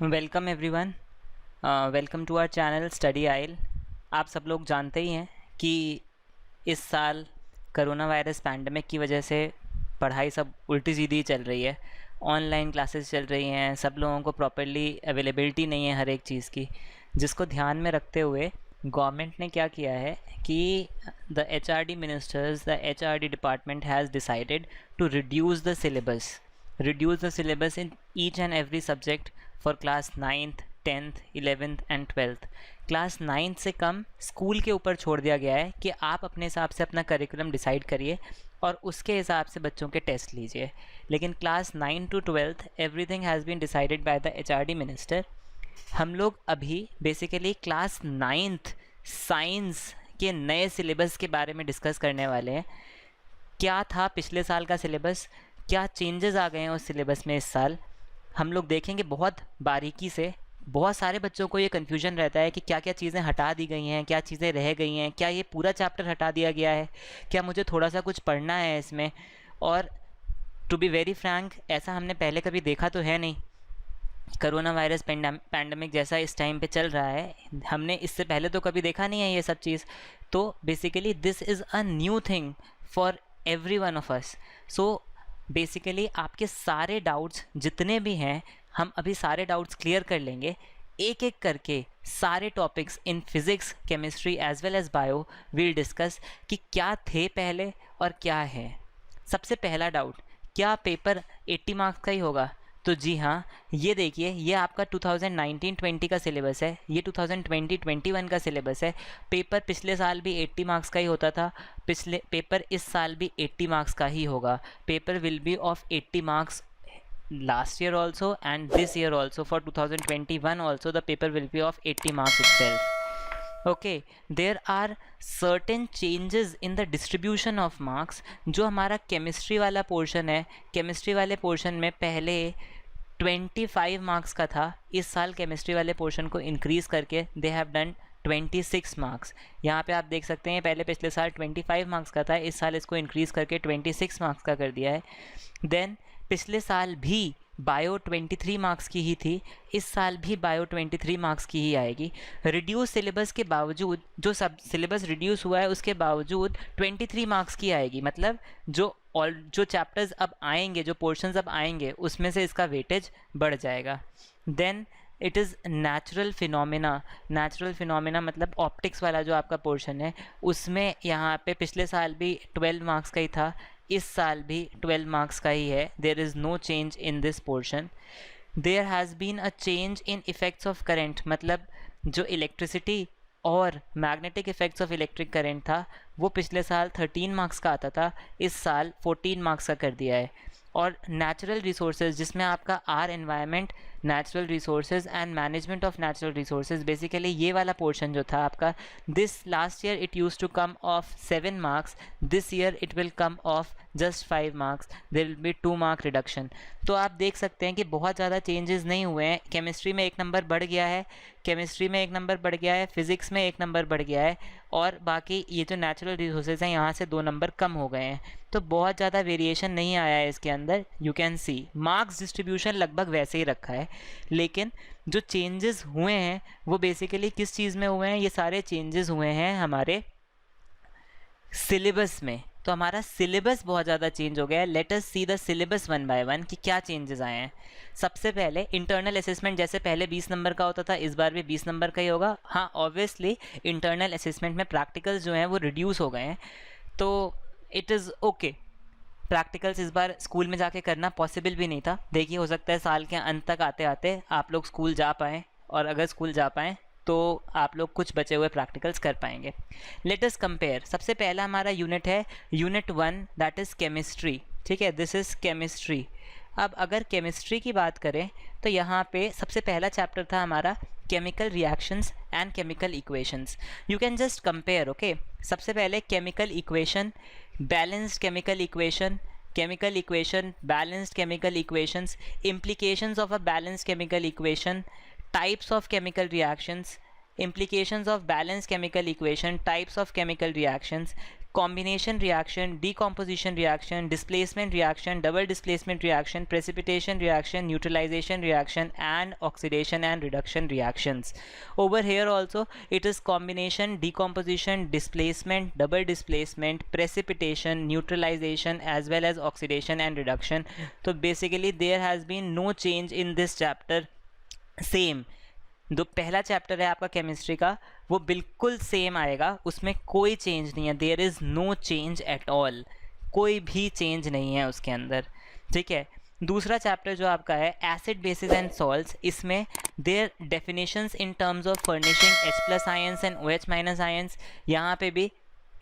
Welcome everyone. Welcome to our channel study aisle. आप सब लोग जानते ही हैं कि इस साल कोरोना वायरस पैंडमिक की वजह से पढ़ाई सब उल्टी सीधी चल रही है। ऑनलाइन क्लासेस चल रही हैं, सब लोगों को प्रॉपर्ली अवेलेबिलिटी नहीं है हर एक चीज़ की, जिसको ध्यान में रखते हुए गवर्नमेंट ने क्या किया है कि the HRD ministers, the HRD department has decided to reduce the syllabus in each and every subject for class 9th 10th 11th and 12th। Class 9th से कम स्कूल के ऊपर छोड़ दिया गया है कि आप अपने हिसाब से अपना करिकुलम डिसाइड करिए और उसके हिसाब से बच्चों के टेस्ट लीजिए। लेकिन class 9 to 12th everything has been decided by the HRD minister. हम लोग अभी बेसिकली क्लास 9th साइंस के नए सिलेबस के बारे में डिस्कस करने वाले हैं। क्या था पिछले साल का सिलेबस, क्या चेंजेस आ गए हैं उस सिलेबस में इस साल, हम लोग देखेंगे बहुत बारीकी से। बहुत सारे बच्चों को ये कन्फ्यूजन रहता है कि क्या क्या चीज़ें हटा दी गई हैं, क्या चीज़ें रह गई हैं, क्या ये पूरा चैप्टर हटा दिया गया है, क्या मुझे थोड़ा सा कुछ पढ़ना है इसमें। और टू बी वेरी फ्रैंक, ऐसा हमने पहले कभी देखा तो है नहीं। कोरोना वायरस पैंडमिक जैसा इस टाइम पे चल रहा है, हमने इससे पहले तो कभी देखा नहीं है ये सब चीज़। तो basically this is a new thing for every one of us. So basically आपके सारे डाउट्स जितने भी हैं, हम अभी सारे डाउट्स क्लियर कर लेंगे एक एक करके। सारे topics in physics, chemistry as well as bio will discuss कि क्या थे पहले और क्या है। सबसे पहला डाउट, क्या पेपर 80 मार्क्स का ही होगा? तो जी हाँ, ये देखिए, ये आपका 2019-20 का सिलेबस है, ये 2020-21 का सिलेबस है। पेपर पिछले साल भी 80 मार्क्स का ही होता था, पिछले पेपर इस साल भी 80 मार्क्स का ही होगा। Paper will be of 80 marks last year also and this year also. For 2021 also the paper will be of 80 marks itself. Okay, there are certain changes in the distribution of marks। जो हमारा chemistry वाला portion है, chemistry वाले portion में पहले 25 marks का था, इस साल केमिस्ट्री वाले पोर्शन को इंक्रीज़ करके दे हैव डन 26 मार्क्स। यहाँ पे आप देख सकते हैं, पहले पिछले साल 25 मार्क्स का था, इस साल इसको इंक्रीज़ करके 26 मार्क्स का कर दिया है। देन पिछले साल भी बायो 23 मार्क्स की ही थी, इस साल भी बायो 23 मार्क्स की ही आएगी। रिड्यूस सिलेबस के बावजूद, जो सब सिलेबस रिड्यूस हुआ है उसके बावजूद 23 मार्क्स की आएगी। मतलब जो चैप्टर्स अब आएंगे, जो पोर्शंस अब आएंगे, उसमें से इसका वेटेज बढ़ जाएगा। Then it is natural phenomena. Natural phenomena मतलब ऑप्टिक्स वाला जो आपका पोर्शन है, उसमें यहाँ पे पिछले साल भी 12 मार्क्स का ही था, इस साल भी 12 मार्क्स का ही है। There is no change in this portion. There has been a change in effects of current. मतलब जो इलेक्ट्रिसिटी और magnetic effects of electric current था, वो पिछले साल 13 मार्क्स का आता था, इस साल 14 मार्क्स का कर दिया है। और नेचुरल रिसोर्सेज, जिसमें आपका our environment, natural resources and management of natural resources, basically ये वाला पोर्शन जो था आपका, this last year it use to come of 7 marks, this year it will come of just 5 marks, there will be 2 mark reduction. तो आप देख सकते हैं कि बहुत ज़्यादा चेंजेस नहीं हुए हैं। केमिस्ट्री में 1 नंबर बढ़ गया है, केमिस्ट्री में 1 नंबर बढ़ गया है, फिज़िक्स में 1 नंबर बढ़ गया है, और बाकी ये जो नेचुरल रिसोर्सेज हैं यहाँ से 2 नंबर कम हो गए हैं। तो बहुत ज़्यादा वेरिएशन नहीं आया है इसके अंदर। You can see marks distribution लगभग वैसे ही रखा है, लेकिन जो चेंजेस हुए हैं वो बेसिकली किस चीज़ में हुए हैं? ये सारे चेंजेस हुए हैं हमारे सिलेबस में। तो हमारा सिलेबस बहुत ज़्यादा चेंज हो गया है। Let us see the syllabus one by one कि क्या चेंजेस आए हैं। सबसे पहले इंटरनल असेसमेंट, जैसे पहले 20 नंबर का होता था, इस बार भी 20 नंबर का ही होगा। हाँ, ऑब्वियसली इंटरनल असेसमेंट में प्रैक्टिकल्स जो हैं वो रिड्यूस हो गए हैं, तो इट इज़ ओके। प्रैक्टिकल्स इस बार स्कूल में जाके करना पॉसिबल भी नहीं था। देखिए, हो सकता है साल के अंत तक आते आते आप लोग स्कूल जा पाएँ, और अगर स्कूल जा पाएँ तो आप लोग कुछ बचे हुए प्रैक्टिकल्स कर पाएंगे। Let us compare. सबसे पहला हमारा यूनिट है यूनिट 1, दैट इज़ केमिस्ट्री। ठीक है, दिस इज़ केमिस्ट्री। अब अगर केमिस्ट्री की बात करें तो यहाँ पे सबसे पहला चैप्टर था हमारा chemical reactions and chemical equations. You can just compare. Okay, सबसे पहले chemical equation, balanced chemical equation, chemical equation, balanced chemical equations, implications of a balanced chemical equation, types of chemical reactions, implications of balanced chemical equation, types of chemical reactions, combination reaction, decomposition reaction, displacement reaction, double displacement reaction, precipitation reaction, neutralization reaction, and oxidation and reduction reactions. Over here also it is combination, decomposition, displacement, double displacement, precipitation, neutralization, as well as oxidation and reduction. So basically there has been no change in this chapter. Same जो पहला chapter है आपका chemistry का वो बिल्कुल same आएगा, उसमें कोई चेंज नहीं है. There is no change at all, कोई भी चेंज नहीं है उसके अंदर. ठीक है. दूसरा चैप्टर जो आपका है एसिड बेसिस एंड सॉल्ट्स, इसमें there definitions in terms of furnishing H+ ions and OH- ions. यहाँ पे भी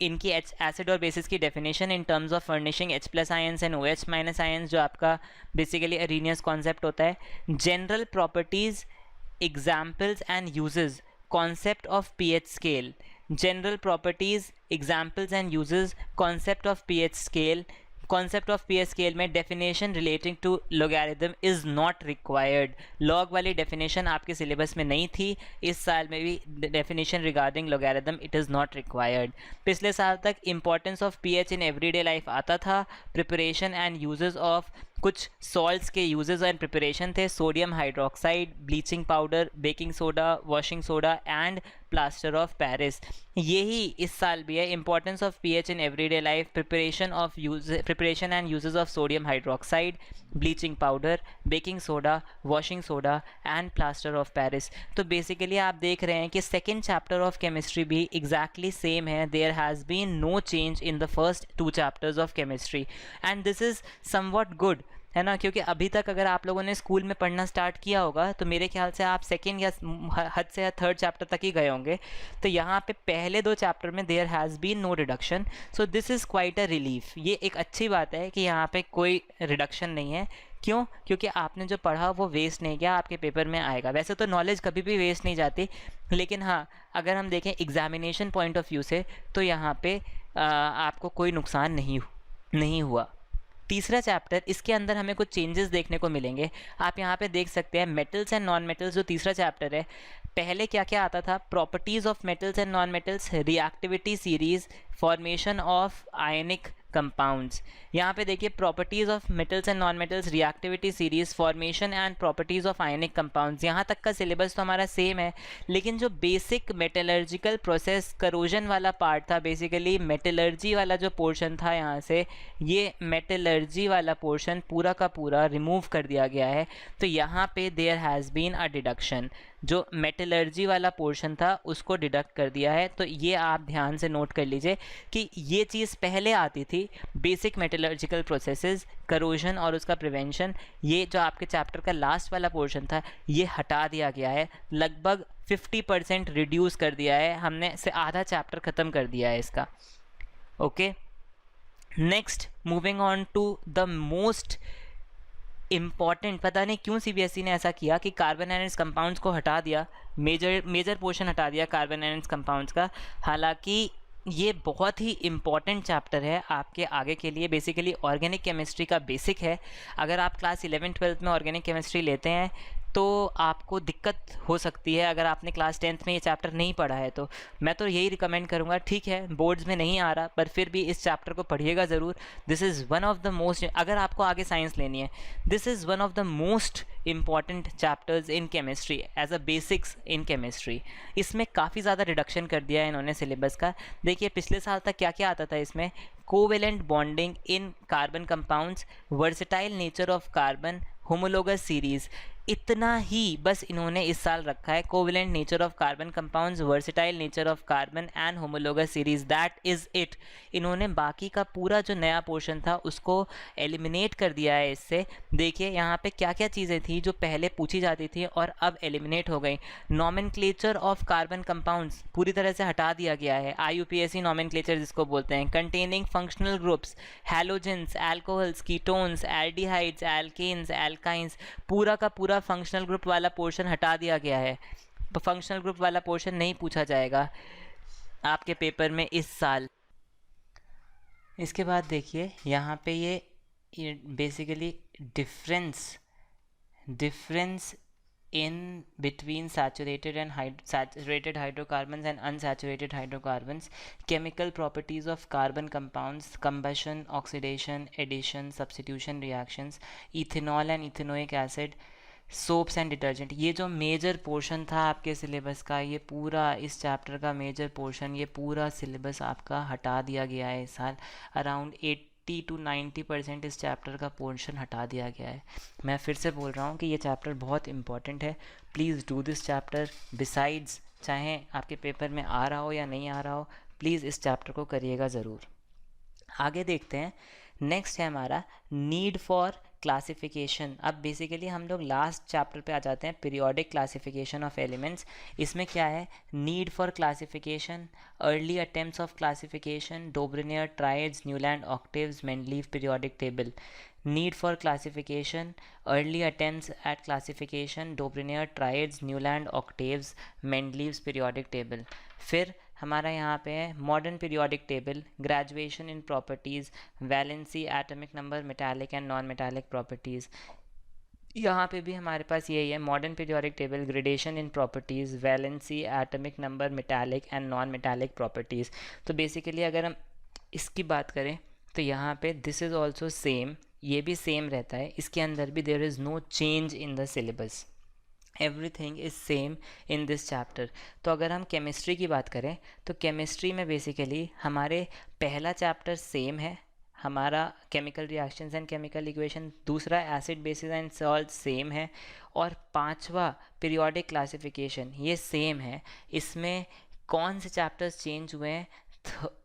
इनकी एसिड और बेसिस की definition in terms of furnishing H+ ions and OH- ions, जो आपका बेसिकली अरीनियस कॉन्सेप्ट होता है. General properties, examples and uses, concept of pH scale. General properties, examples and uses, concept of pH scale. Concept of pH scale में definition relating to logarithm is not required. Log वाली definition आपके syllabus में नहीं थी, इस साल में भी definition regarding logarithm it is not required. पिछले साल तक importance of pH in everyday life आता था. प्रिपरेशन एंड यूजेस ऑफ कुछ सॉल्ट्स के यूजेस एंड प्रिपरेशन थे, sodium hydroxide, bleaching powder, baking soda, washing soda and plaster of Paris. यही इस साल भी है, importance of pH in everyday life, preparation and uses of sodium hydroxide, bleaching powder, baking soda, washing soda and plaster of Paris. तो basically आप देख रहे हैं कि सेकेंड चैप्टर ऑफ केमिस्ट्री भी एग्जैक्टली सेम है. There has been no change in the first 2 chapters of chemistry and this is somewhat good, है ना. क्योंकि अभी तक अगर आप लोगों ने स्कूल में पढ़ना स्टार्ट किया होगा तो मेरे ख्याल से आप सेकेंड या हद से थर्ड चैप्टर तक ही गए होंगे. तो यहाँ पे पहले 2 चैप्टर में there has been no reduction, so this is quite a relief. ये एक अच्छी बात है कि यहाँ पे कोई रिडक्शन नहीं है. क्यों? क्योंकि आपने जो पढ़ा वो वेस्ट नहीं गया, आपके पेपर में आएगा. वैसे तो नॉलेज कभी भी वेस्ट नहीं जाती, लेकिन हाँ अगर हम देखें एग्जामिनेशन पॉइंट ऑफ व्यू से तो यहाँ पे आपको कोई नुकसान नहीं हुआ. तीसरा चैप्टर, इसके अंदर हमें कुछ चेंजेस देखने को मिलेंगे. आप यहाँ पे देख सकते हैं मेटल्स एंड नॉन मेटल्स. जो तीसरा चैप्टर है, पहले क्या क्या आता था? Properties of metals and non metals, reactivity series, formation of ionic compounds. यहाँ पे देखिए properties of metals and non metals, reactivity series, formation and properties of ionic compounds. यहाँ तक का सिलेबस तो हमारा सेम है, लेकिन जो बेसिक मेटलर्जिकल प्रोसेस, करोजन वाला पार्ट था, बेसिकली मेटलर्जी वाला जो पोर्शन था यहाँ से, ये मेटलर्जी वाला पोर्शन पूरा का पूरा रिमूव कर दिया गया है. तो यहाँ पे there has been a deduction. जो मेटलर्जी वाला पोर्शन था उसको डिडक्ट कर दिया है. तो ये आप ध्यान से नोट कर लीजिए कि ये चीज़ पहले आती थी, बेसिक मेटलर्जिकल प्रोसेसेस, करोजन और उसका प्रिवेंशन. ये जो आपके चैप्टर का लास्ट वाला पोर्शन था ये हटा दिया गया है, लगभग 50% रिड्यूस कर दिया है हमने, से आधा चैप्टर ख़त्म कर दिया है इसका. Okay, next moving on to the most important. पता नहीं क्यों सीबीएसई ने ऐसा किया कि कार्बन एनाइड्स कंपाउंड्स को हटा दिया, मेजर पोर्शन हटा दिया कार्बन एनाइड्स कंपाउंड्स का. हालांकि ये बहुत ही इम्पॉर्टेंट चैप्टर है आपके आगे के लिए. बेसिकली ऑर्गेनिक केमिस्ट्री का बेसिक है. अगर आप क्लास 11-12 में ऑर्गेनिक केमिस्ट्री लेते हैं तो आपको दिक्कत हो सकती है अगर आपने क्लास 10th में ये चैप्टर नहीं पढ़ा है. तो मैं तो यही रिकमेंड करूँगा, ठीक है बोर्ड्स में नहीं आ रहा पर फिर भी इस चैप्टर को पढ़िएगा ज़रूर. This is one of the most, अगर आपको आगे साइंस लेनी है, this is one of the most important chapters in chemistry as a basics in chemistry. इसमें काफ़ी ज़्यादा रिडक्शन कर दिया है इन्होंने सिलेबस का. देखिए पिछले साल तक क्या क्या आता था इसमें? Covalent bonding in carbon compounds, versatile nature of carbon, homologous series. इतना ही बस इन्होंने इस साल रखा है. Covalent nature of carbon compounds, versatile nature of carbon and homologous series, that is it. इन्होंने बाकी का पूरा जो नया पोर्शन था उसको एलिमिनेट कर दिया है इससे. देखिए यहाँ पे क्या क्या चीज़ें थी जो पहले पूछी जाती थी और अब एलिमिनेट हो गई. नॉमेनक्लेचर ऑफ कार्बन कंपाउंड्स पूरी तरह से हटा दिया गया है, IUPAC नॉमेनक्लेचर जिसको बोलते हैं. Containing functional groups, halogens, alcohols, ketones, aldehydes, alkenes, alkynes, पूरा का पूरा फंक्शनल ग्रुप वाला पोर्शन हटा दिया गया है. फंक्शनल ग्रुप वाला पोर्शन नहीं पूछा जाएगा आपके पेपर में इस साल. इसके बाद देखिए यहाँ पे ये basically difference in between saturated hydrocarbons and unsaturated hydrocarbons, chemical properties of carbon compounds, combustion, oxidation, addition, substitution reactions, ethanol and ethanoic acid, soaps and detergent. ये जो मेजर पोर्शन था आपके सिलेबस का, ये पूरा इस चैप्टर का मेजर पोर्शन, ये पूरा सिलेबस आपका हटा दिया गया है इस साल। अराउंड 80 to 90% इस चैप्टर का पोर्शन हटा दिया गया है। मैं फिर से बोल रहा हूँ कि ये चैप्टर बहुत इंपॉर्टेंट है, please do this chapter. Besides, चाहे आपके पेपर में आ रहा हो या नहीं आ रहा हो, प्लीज़ इस चैप्टर को करिएगा ज़रूर। आगे देखते हैं, नेक्स्ट है हमारा नीड फॉर क्लासिफिकेशन। अब बेसिकली हम लोग लास्ट चैप्टर पे आ जाते हैं, पीरियोडिक क्लासिफिकेशन ऑफ एलिमेंट्स। इसमें क्या है, need for classification, early attempts of classification, Dobereiner triads, Newland octaves, Mendeleev periodic table. Need for classification, early attempts at classification, Dobereiner triads, Newland octaves, Mendeleev's periodic table. फिर हमारा यहाँ पे है modern periodic table, graduation in properties, valency, atomic number, metallic and non metallic properties. यहाँ पे भी हमारे पास यही है, modern periodic table, gradation in properties, valency, atomic number, metallic and non metallic properties. तो बेसिकली अगर हम इसकी बात करें तो यहाँ पे दिस इज़ ऑल्सो सेम, ये भी सेम रहता है, इसके अंदर भी there is no change in the syllabus, everything is same in this chapter. तो अगर हम केमिस्ट्री की बात करें तो केमिस्ट्री में बेसिकली हमारे पहला चैप्टर सेम है, हमारा chemical reactions and chemical equation, दूसरा acid bases and salt same है, और पांचवा पीरियोडिक क्लासिफिकेशन ये सेम है। इसमें कौन से चैप्टर्स चेंज हुए हैं,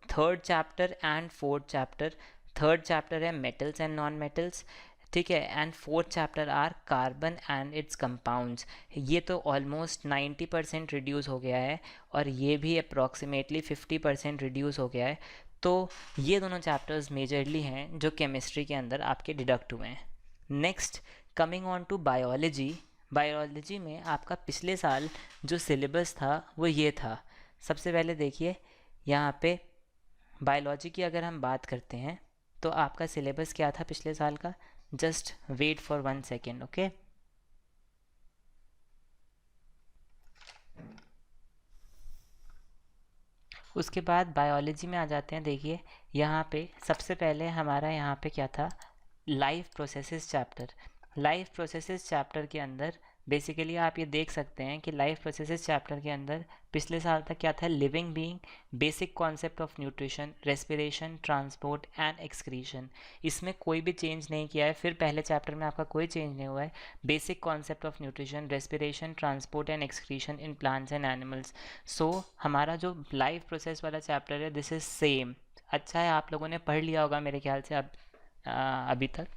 third chapter and fourth chapter. Third chapter है मेटल्स एंड नॉन मेटल्स, ठीक है, and fourth chapter are carbon and its compounds. ये तो ऑलमोस्ट 90% रिड्यूस हो गया है, और ये भी अप्रॉक्सीमेटली 50% रिड्यूस हो गया है। तो ये दोनों चैप्टर्स मेजरली हैं जो केमिस्ट्री के अंदर आपके डिडक्ट हुए हैं। Next, coming on to biology. Biology में आपका पिछले साल जो सिलेबस था वो ये था। सबसे पहले देखिए यहाँ पे बायोलॉजी की अगर हम बात करते हैं तो आपका सिलेबस क्या था पिछले साल का, just wait for 1 second, okay. उसके बाद बायोलॉजी में आ जाते हैं। देखिए यहाँ पे सबसे पहले हमारा यहाँ पे क्या था, life processes chapter. Life processes chapter के अंदर बेसिकली आप ये देख सकते हैं कि लाइफ प्रोसेसेस चैप्टर के अंदर पिछले साल तक क्या था, living being, basic concept of nutrition, respiration, transport and excretion. इसमें कोई भी चेंज नहीं किया है, फिर पहले चैप्टर में आपका कोई चेंज नहीं हुआ है। Basic concept of nutrition, respiration, transport and excretion in plants and animals. So हमारा जो लाइफ प्रोसेस वाला चैप्टर है दिस इज सेम। अच्छा है आप लोगों ने पढ़ लिया होगा मेरे ख्याल से अब अभी तक।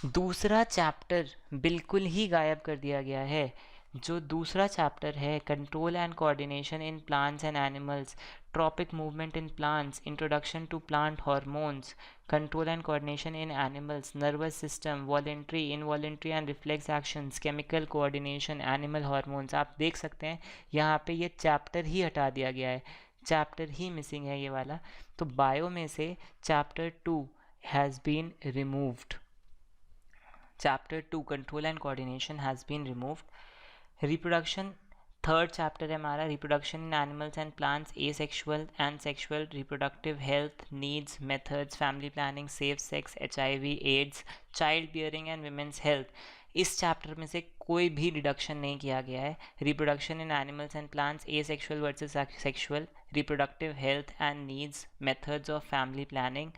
दूसरा चैप्टर बिल्कुल ही गायब कर दिया गया है। जो दूसरा चैप्टर है, control and coordination in plants and animals, tropic movement in plants, introduction to plant hormones, control and coordination in animals, nervous system, voluntary, involuntary and reflex actions, chemical coordination, animal hormones. आप देख सकते हैं यहाँ पे ये chapter ही हटा दिया गया है, चैप्टर ही मिसिंग है ये वाला। तो बायो में से chapter 2 has been removed. Chapter 2 Control and Coordination has been removed. Reproduction, third chapter है हमारा, reproduction in animals and plants, asexual and sexual reproductive health needs, methods, family planning, safe sex, HIV, AIDS, child bearing and women's health. इस चैप्टर में से कोई भी deduction नहीं किया गया है। Reproduction in animals and plants, asexual versus sexual, reproductive health and needs, methods of family planning,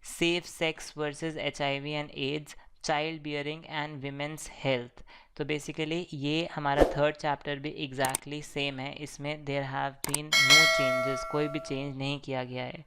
safe sex versus HIV and AIDS, child bearing and women's health. तो बेसिकली ये हमारा थर्ड चैप्टर भी exactly same है, इसमें there have been no changes, कोई भी change नहीं किया गया है।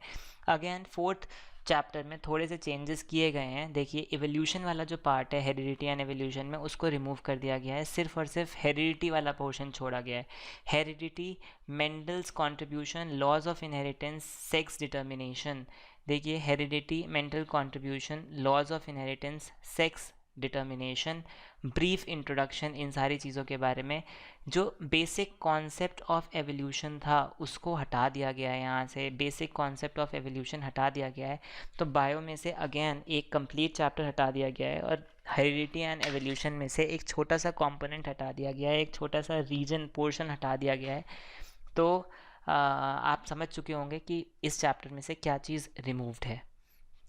अगेन फोर्थ चैप्टर में थोड़े से चेंजेस किए गए हैं। देखिए एवोल्यूशन वाला जो पार्ट है हेरिडिटी एंड एवोल्यूशन में, उसको रिमूव कर दिया गया है, सिर्फ और सिर्फ हेरिडिटी वाला पोर्शन छोड़ा गया है। Heredity, Mendel's contribution, laws of inheritance, sex determination. देखिए heredity, Mendel contribution, laws of inheritance, sex determination, brief introduction, इन सारी चीज़ों के बारे में। जो बेसिक कॉन्सेप्ट ऑफ एवोल्यूशन था उसको हटा दिया गया है, यहाँ से बेसिक कॉन्सेप्ट ऑफ एवोल्यूशन हटा दिया गया है। तो बायो में से अगेन एक कंप्लीट चैप्टर हटा दिया गया है, और हेरिडिटी एंड एवोल्यूशन में से एक छोटा सा कंपोनेंट हटा दिया गया है, एक छोटा सा रीजन पोर्शन हटा दिया गया है। तो आप समझ चुके होंगे कि इस चैप्टर में से क्या चीज़ रिमूव्ड है।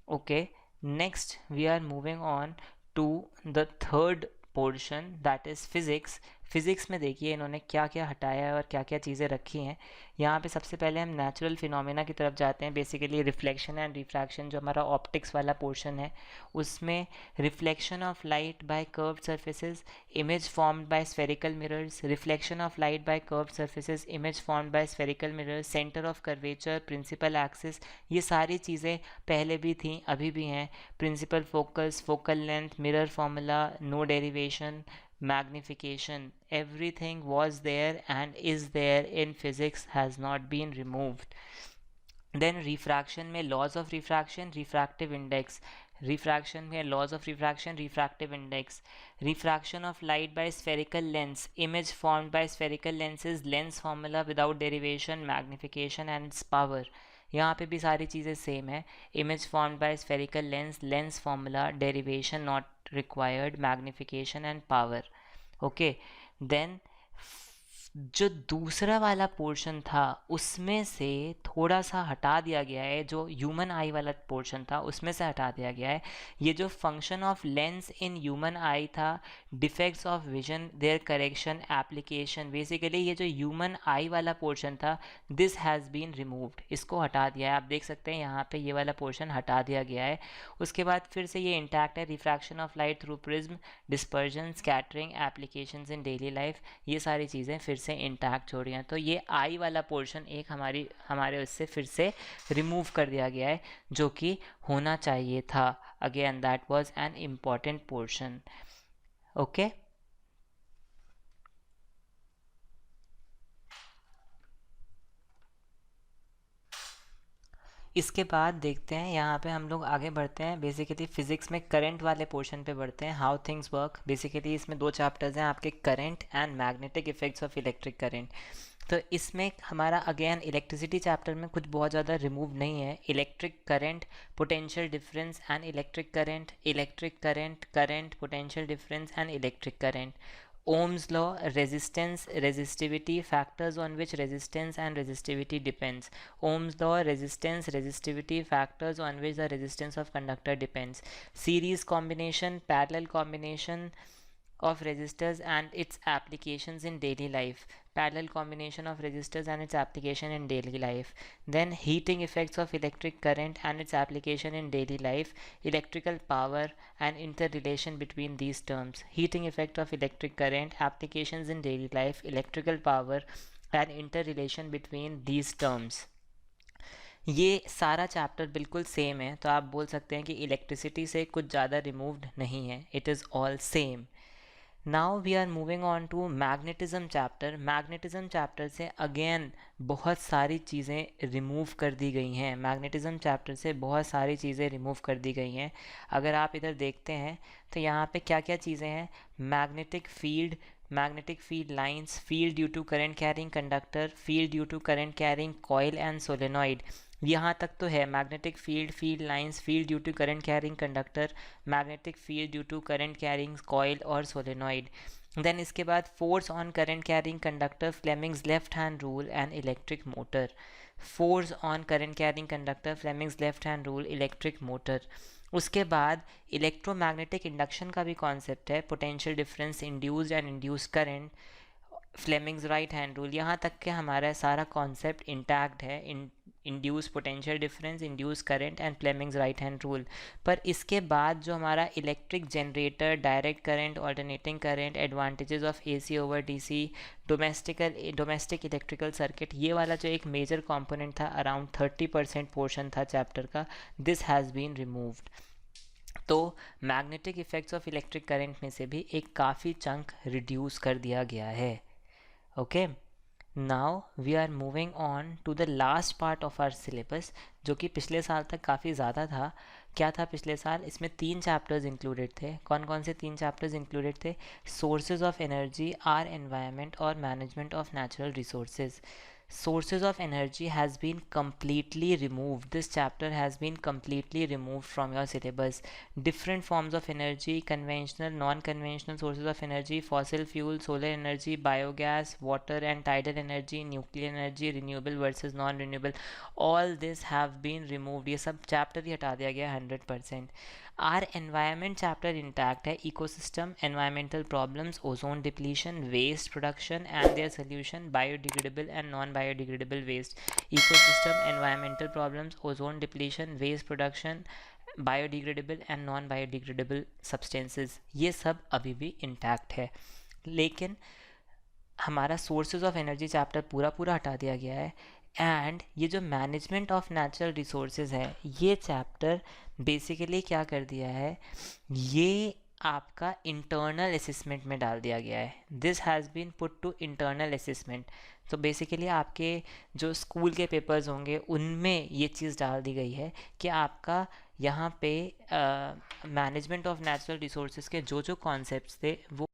Okay, next we are moving on to the third portion, that is physics. Physics में देखिए इन्होंने क्या क्या हटाया है और क्या क्या चीज़ें रखी हैं। यहाँ पे सबसे पहले हम नेचुरल फिनोमेना की तरफ जाते हैं, बेसिकली रिफ्लेक्शन एंड रिफ्रैक्शन, जो हमारा ऑप्टिक्स वाला पोर्शन है उसमें reflection of light by curved surfaces, image formed by spherical mirrors, reflection of light by curved surfaces, image formed by spherical mirrors, centre of curvature, principal axis, ये सारी चीज़ें पहले भी थी अभी भी हैं। Principal focus, focal length, mirror formula, no derivation, magnification, everything was there and is there in physics, has not been removed. Then refraction में laws of refraction, refractive index, refraction में laws of refraction, refractive index, refraction of light by spherical lens, image formed by spherical lenses, lens formula without derivation, magnification and its power. यहाँ पे भी सारी चीज़ें same है, image formed by spherical lens, lens formula, derivation not required, magnification and power. Okay, then जो दूसरा वाला portion था उसमें से थोड़ा सा हटा दिया गया है, जो ह्यूमन आई वाला पोर्शन था उसमें से हटा दिया गया है। ये जो function of lens in human eye था, defects of vision, their correction, application, basically ये जो ह्यूमन आई वाला पोर्शन था दिस हैज़ बीन रिमूव्ड, इसको हटा दिया है। आप देख सकते हैं यहाँ पे ये वाला पोर्शन हटा दिया गया है। उसके बाद फिर से ये इंटैक्ट है, refraction of light through prism, dispersion, scattering, applications in daily life, ये सारी चीज़ें फिर से इंटैक्ट हो रही हैं। तो ये आई वाला पोर्शन एक हमारे उससे फिर से रिमूव कर दिया गया है, जो कि होना चाहिए था। Again that was an important portion. Okay, इसके बाद देखते हैं, यहाँ पे हम लोग आगे बढ़ते हैं, बेसिकली फिजिक्स में करंट वाले पोर्शन पे बढ़ते हैं, हाउ थिंग्स वर्क। बेसिकली इसमें दो चैप्टर्स हैं आपके, current and magnetic effects of electric current. तो इसमें हमारा अगेन इलेक्ट्रिसिटी चैप्टर में कुछ बहुत ज़्यादा रिमूव नहीं है। Electric current, potential difference and electric current, electric current, current, potential difference and electric current, Ohm's law, resistance, resistivity, factors on which resistance and resistivity depends. Ohm's law, resistance, resistivity, factors on which the resistance of conductor depends. Series combination, parallel combination of resistors and its applications in daily life. Parallel combination of resistors and its application in daily life. Then heating effects of electric current and its application in daily life. Electrical power and interrelation between these terms. Heating effect of electric current, applications in daily life, electrical power and interrelation between these terms. ये सारा chapter बिल्कुल same है, तो आप बोल सकते हैं कि इलेक्ट्रिसिटी से कुछ ज़्यादा रिमूव्ड नहीं है, it is all same. Now we are moving on to magnetism chapter. Magnetism chapter से अगेन बहुत सारी चीज़ें रिमूव कर दी गई हैं, मैग्नेटिज्म चैप्टर से बहुत सारी चीज़ें रिमूव कर दी गई हैं। अगर आप इधर देखते हैं तो यहाँ पे क्या क्या चीज़ें हैं, magnetic field, magnetic field lines, field due to current carrying conductor, field due to current carrying coil and solenoid, यहाँ तक तो है। Magnetic field, field lines, field due to current carrying conductor, magnetic field due to current carrying coil और solenoid. Then इसके बाद force on current carrying conductor, Fleming's left hand rule and electric motor. Force on current carrying conductor, Fleming's left hand rule, electric motor. उसके बाद electromagnetic induction का भी concept है, potential difference, induced and induced current, Fleming's right hand rule. यहाँ तक के हमारा सारा कॉन्सेप्ट इंटैक्ट है, induce potential difference, induce current and Fleming's right hand rule. पर इसके बाद जो हमारा electric generator, direct current, alternating current, advantages of AC over DC, domestic electrical circuit, ये वाला जो एक मेजर कंपोनेंट था, अराउंड 30% पोर्शन था चैप्टर का, दिस हैज़ बीन रिमूव्ड। तो magnetic effects of electric current में से भी एक काफ़ी चंक रिड्यूस कर दिया गया है। Okay, now we are moving on to the last part of our syllabus, जो कि पिछले साल तक काफ़ी ज़्यादा था। क्या था पिछले साल, इसमें 3 चैप्टर्स इंक्लूडेड थे। कौन कौन से 3 चैप्टर्स इंक्लूडेड थे, sources of energy, our environment और management of natural resources. sources of energy has been completely removed. This chapter has been completely removed from your syllabus. Different forms of energy, conventional, non-conventional sources of energy, fossil fuel, solar energy, biogas, water and tidal energy, nuclear energy, renewable versus non-renewable, all this have been removed. ये सब chapter ही हटा दिया गया 100%. Our environment chapter intact है. Ecosystem, environmental problems, ozone depletion, waste production and their solution, biodegradable and non biodegradable waste. Ecosystem, environmental problems, ozone depletion, waste production, biodegradable and non biodegradable substances, ये सब अभी भी intact है. लेकिन हमारा sources of energy chapter पूरा पूरा हटा दिया गया है. एंड ये जो मैनेजमेंट ऑफ नेचुरल रिसोर्सेज है, ये चैप्टर बेसिकली क्या कर दिया है, ये आपका इंटरनल असेसमेंट में डाल दिया गया है. This has been put to internal assessment. तो बेसिकली आपके जो स्कूल के पेपर्स होंगे उनमें ये चीज़ डाल दी गई है कि आपका यहाँ पे मैनेजमेंट ऑफ नेचुरल रिसोर्सेज के जो जो कॉन्सेप्ट्स थे वो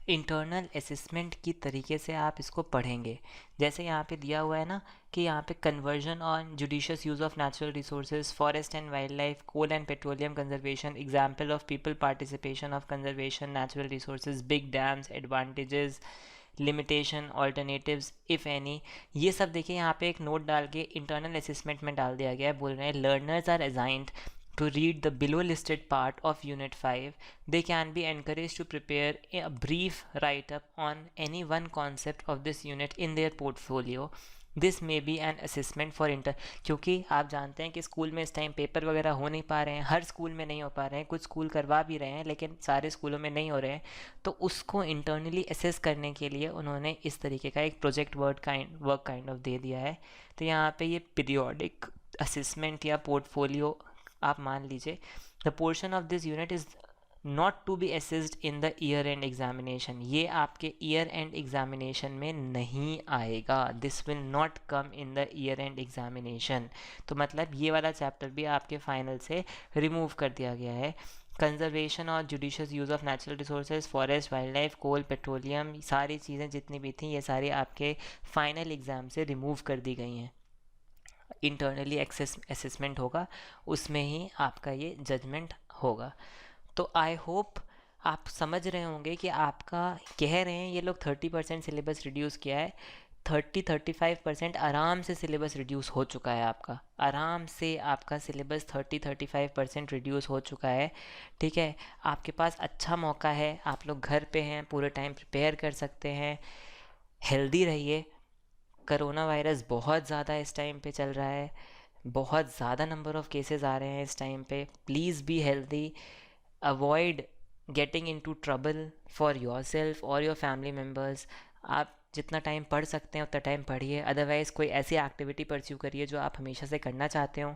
इंटरनल असेसमेंट की तरीके से आप इसको पढ़ेंगे. जैसे यहाँ पे दिया हुआ है ना कि यहाँ पे conversion on judicious use of natural resources, forest and wild life, coal and petroleum conservation, example of people participation of conservation natural resources, big dams, advantages, limitation, alternatives if any. ये सब देखिए यहाँ पे एक नोट डाल के internal assessment में डाल दिया गया है. बोल रहे हैं learners are assigned to read the below listed part of Unit 5. They can be encouraged to prepare a brief write-up on any one concept of this unit in their portfolio. This may be an assessment for क्योंकि आप जानते हैं कि school में इस time paper वगैरह हो नहीं पा रहे हैं, हर स्कूल में नहीं हो पा रहे हैं, कुछ स्कूल करवा भी रहे हैं लेकिन सारे स्कूलों में नहीं हो रहे हैं. तो उसको इंटरनली असेस करने के लिए उन्होंने इस तरीके का एक प्रोजेक्ट वर्क काइंड ऑफ दे दिया है. तो यहाँ पे ये पीरियोडिक असेसमेंट या पोर्टफोलियो आप मान लीजिए. The portion of this unit is not to be assessed in the year end examination. ये आपके ईयर एंड एग्जामिनेशन में नहीं आएगा. This will not come in the year end examination. तो मतलब ये वाला चैप्टर भी आपके फाइनल से रिमूव कर दिया गया है. कंजर्वेशन और judicious use of natural resources, forest, wild life, coal, petroleum, सारी चीज़ें जितनी भी थी ये सारी आपके फाइनल एग्ज़ाम से रिमूव कर दी गई हैं. इंटरनली असेसमेंट होगा, उसमें ही आपका ये जजमेंट होगा. तो आई होप आप समझ रहे होंगे कि आपका कह रहे हैं ये लोग 30% सिलेबस रिड्यूस किया है. 30-35% आराम से सिलेबस रिड्यूस हो चुका है आपका. आराम से आपका सिलेबस 30-35% रिड्यूस हो चुका है. ठीक है, आपके पास अच्छा मौका है, आप लोग घर पे हैं, पूरे टाइम प्रिपेयर कर सकते हैं. हेल्दी रहिए. करोना वायरस बहुत ज़्यादा इस टाइम पे चल रहा है, बहुत ज़्यादा नंबर ऑफ़ केसेस आ रहे हैं इस टाइम पे. Please be healthy. Avoid getting into trouble for your self और योर फैमिली मेम्बर्स. आप जितना टाइम पढ़ सकते हैं उतना टाइम पढ़िए. अदरवाइज़ कोई ऐसी एक्टिविटी परस्यू करिए जो आप हमेशा से करना चाहते हो.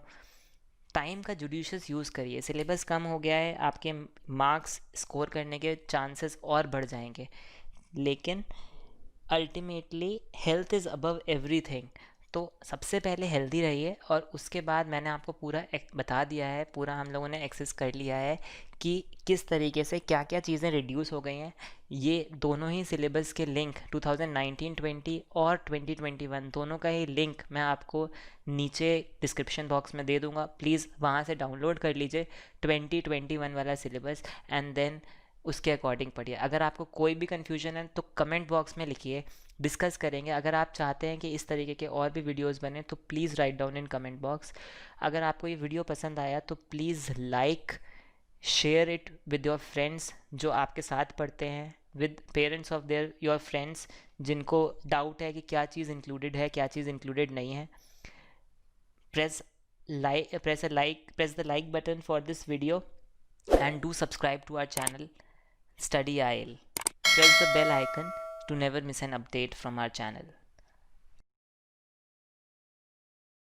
टाइम का जुडिशियस यूज़ करिए. सिलेबस कम हो गया है, आपके मार्क्स स्कोर करने के चांसेस और बढ़ जाएंगे, लेकिन ultimately health is above everything. तो सबसे पहले हेल्दी रहिए और उसके बाद मैंने आपको पूरा बता दिया है, पूरा हम लोगों ने एक्सेस कर लिया है कि किस तरीके से क्या क्या चीज़ें रिड्यूस हो गई हैं. ये दोनों ही सिलेबस के लिंक 2019-20 और 2021 दोनों का ही लिंक मैं आपको नीचे डिस्क्रिप्शन बॉक्स में दे दूँगा. प्लीज़ वहाँ से डाउनलोड कर लीजिए 2021 वाला सिलेबस एंड देन उसके अकॉर्डिंग पढ़िए. अगर आपको कोई भी कन्फ्यूजन है तो कमेंट बॉक्स में लिखिए, डिस्कस करेंगे. अगर आप चाहते हैं कि इस तरीके के और भी वीडियोस बने तो please write down in comment box. अगर आपको ये वीडियो पसंद आया तो please like, share it with your friends जो आपके साथ पढ़ते हैं, with parents of their your friends जिनको डाउट है कि क्या चीज़ इंक्लूडेड है, क्या चीज़ इंक्लूडेड नहीं है. press press the like button for this video and do subscribe to our channel Study IL. Press the bell icon to never miss an update from our channel.